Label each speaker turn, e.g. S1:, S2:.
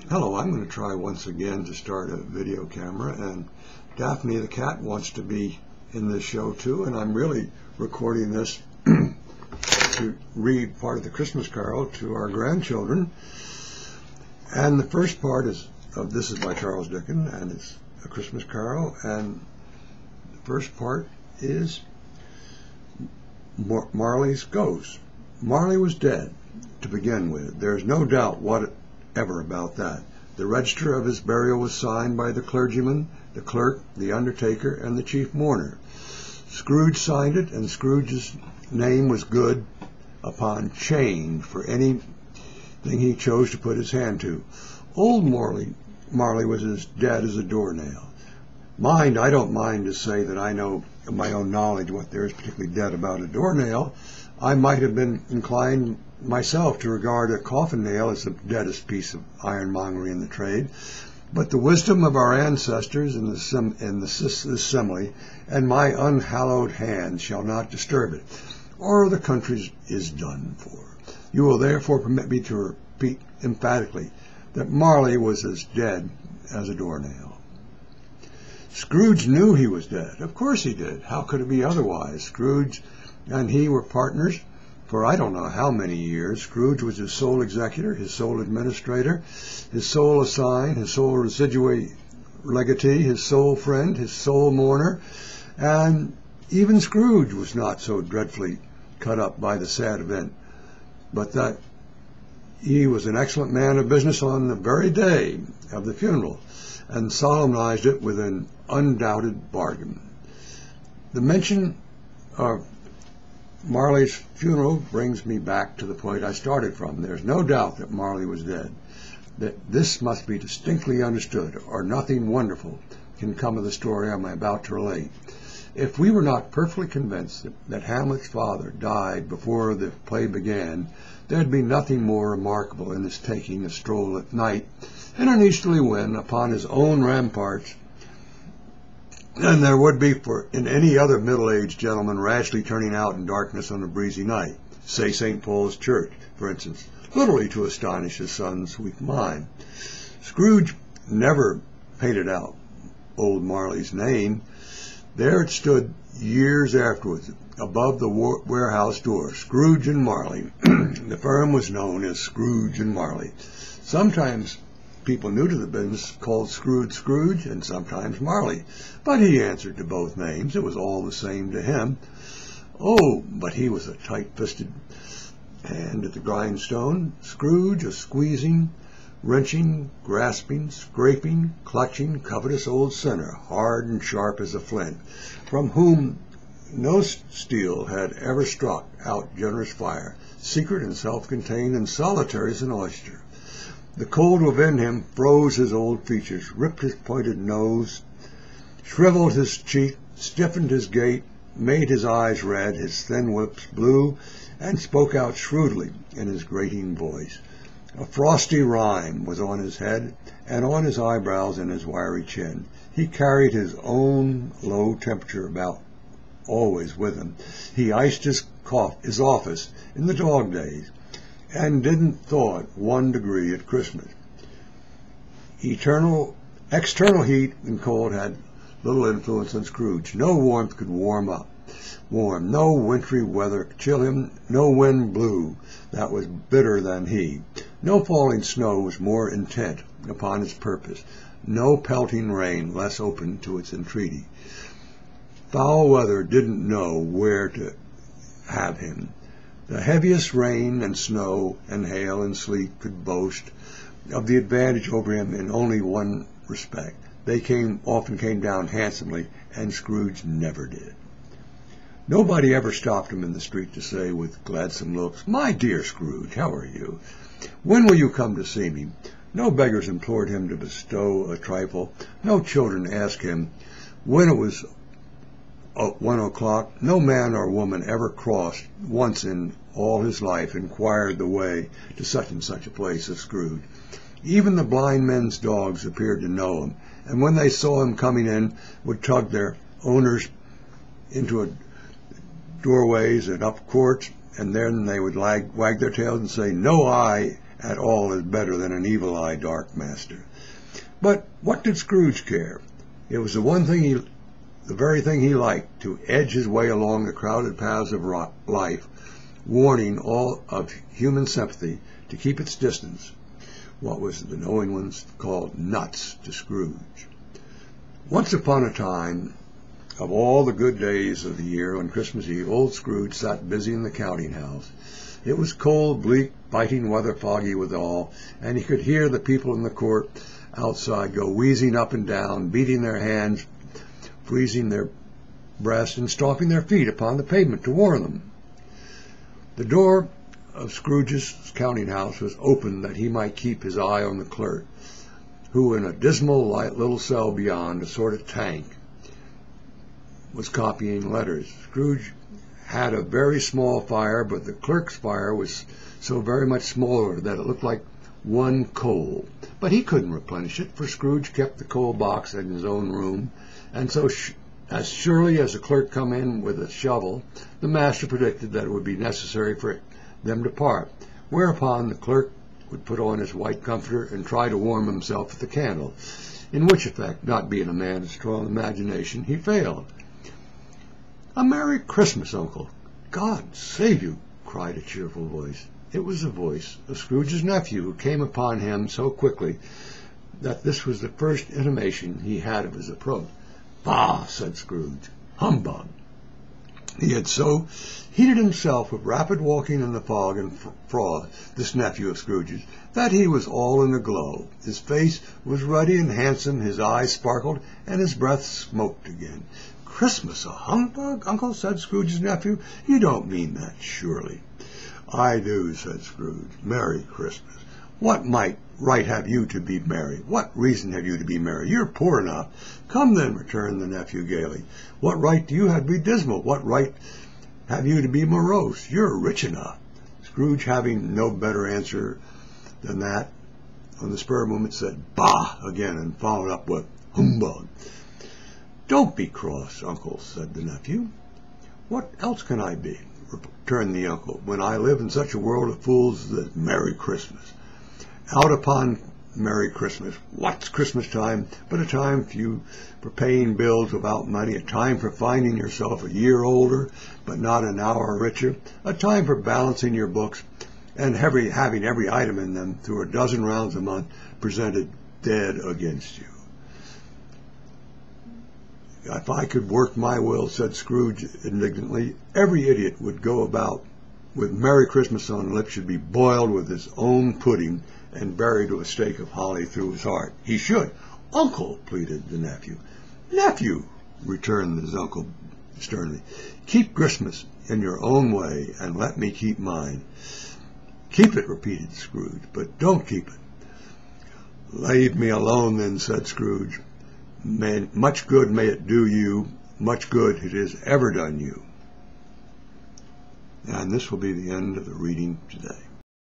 S1: Hello, I'm going to try once again to start a video camera, and Daphne the cat wants to be in this show too, and I'm really recording this to read part of the Christmas Carol to our grandchildren. And the first part is this is by Charles Dickens, and it's a Christmas Carol, and the first part is Marley's Ghost. Marley was dead to begin with. There's no doubt whatever about that. The register of his burial was signed by the clergyman, the clerk, the undertaker, and the chief mourner. Scrooge signed it, and Scrooge's name was good upon change for anything he chose to put his hand to. Old Marley was as dead as a doornail. I don't mind to say that I know of my own knowledge what there is particularly dead about a doornail. I might have been inclined myself to regard a coffin nail as the deadest piece of ironmongery in the trade, but the wisdom of our ancestors in this assembly and my unhallowed hand shall not disturb it, or the country is done for. You will therefore permit me to repeat emphatically that Marley was as dead as a doornail. Scrooge knew he was dead. Of course he did. How could it be otherwise? Scrooge and he were partners for I don't know how many years. Scrooge was his sole executor, his sole administrator, his sole assign, his sole residuary legatee, his sole friend, his sole mourner, and even Scrooge was not so dreadfully cut up by the sad event, but that he was an excellent man of business on the very day of the funeral, and solemnized it with an undoubted bargain. The mention of Marley's funeral brings me back to the point I started from. There's no doubt that Marley was dead. That this must be distinctly understood, or nothing wonderful can come of the story I'm about to relate. If we were not perfectly convinced that Hamlet's father died before the play began, there'd be nothing more remarkable in his taking a stroll at night in an easterly wind upon his own ramparts than there would be in any other middle-aged gentleman rashly turning out in darkness on a breezy night, say St. Paul's Church, for instance, literally to astonish his son's weak mind. Scrooge never painted out old Marley's name. There it stood years afterwards, above the warehouse door, Scrooge and Marley. The firm was known as Scrooge and Marley. Sometimes people new to the business called Scrooge Scrooge, and sometimes Marley, but he answered to both names. It was all the same to him. Oh, but he was a tight-fisted hand at the grindstone. Scrooge, a squeezing, wrenching, grasping, scraping, clutching, covetous old sinner, hard and sharp as a flint, from whom no steel had ever struck out generous fire, secret and self-contained and solitary as an oyster. The cold within him froze his old features, ripped his pointed nose, shriveled his cheek, stiffened his gait, made his eyes red, his thin lips blue, and spoke out shrewdly in his grating voice. A frosty rime was on his head, and on his eyebrows and his wiry chin. He carried his own low temperature about always with him. He iced his office in the dog days, and didn't thaw it 1 degree at Christmas. External heat and cold had little influence on Scrooge. No warmth could warm. No wintry weather could chill him. No wind blew that was bitter than he. No falling snow was more intent upon its purpose. No pelting rain less open to its entreaty. Foul weather didn't know where to have him. The heaviest rain and snow and hail and sleet could boast of the advantage over him in only one respect. They often came down handsomely, and Scrooge never did. Nobody ever stopped him in the street to say with gladsome looks, "My dear Scrooge, how are you? When will you come to see me?" No beggars implored him to bestow a trifle. No children asked him when it was 1 o'clock. No man or woman ever crossed once in all his life inquired the way to such and such a place as Scrooge. Even the blind men's dogs appeared to know him, and when they saw him coming in, would tug their owners into doorways and up courts, and then they would wag their tails and say, "No eye at all is better than an evil-eye dark master. But what did Scrooge care? It was the very thing he liked, to edge his way along the crowded paths of life, warning all of human sympathy to keep its distance. What was the knowing ones called nuts to Scrooge. Once upon a time, of all the good days of the year, on Christmas Eve, old Scrooge sat busy in the counting house. It was cold, bleak, biting weather, foggy withal, and he could hear the people in the court outside go wheezing up and down, beating their hands, freezing their breasts, and stomping their feet upon the pavement to warn them. The door of Scrooge's counting house was open that he might keep his eye on the clerk, who in a dismal little cell beyond, a sort of tank, was copying letters. Scrooge had a very small fire, but the clerk's fire was so very much smaller that it looked like one coal. But he couldn't replenish it, for Scrooge kept the coal box in his own room, and so as surely as the clerk come in with a shovel, the master predicted that it would be necessary for them to part, whereupon the clerk would put on his white comforter and try to warm himself at the candle, in which effect, not being a man of strong imagination, he failed. "A Merry Christmas, Uncle! God save you!" cried a cheerful voice. It was the voice of Scrooge's nephew, who came upon him so quickly that this was the first intimation he had of his approach. "Bah!" said Scrooge. "Humbug!" He had so heated himself with rapid walking in the fog and froth, this nephew of Scrooge's, that he was all in a glow. His face was ruddy and handsome, his eyes sparkled, and his breath smoked again. "Christmas a humbug, Uncle?" said Scrooge's nephew. "You don't mean that, surely?" "I do," said Scrooge. "Merry Christmas. What right have you to be merry? What reason have you to be merry? You're poor enough." "Come then," returned the nephew gaily. "What right do you have to be dismal? What right have you to be morose? You're rich enough." Scrooge, having no better answer than that, on the spur of the moment said "Bah!" again, and followed up with "Humbug." "Don't be cross, Uncle," said the nephew. "What else can I be?" returned the uncle, "when I live in such a world of fools as this? Merry Christmas. Out upon Merry Christmas. What's Christmas time but a time for paying bills without money, a time for finding yourself a year older but not an hour richer, a time for balancing your books and having every item in them through a dozen rounds a month presented dead against you." "If I could work my will," said Scrooge indignantly, "every idiot would go about with Merry Christmas on lips, should be boiled with his own pudding and buried with a stake of holly through his heart. He should." "Uncle," pleaded the nephew. "Nephew," returned his uncle sternly, "keep Christmas in your own way, and let me keep mine." "Keep it," repeated Scrooge, "but don't keep it." "Leave me alone, then," said Scrooge. "Much good may it do you, much good it has ever done you." And this will be the end of the reading today.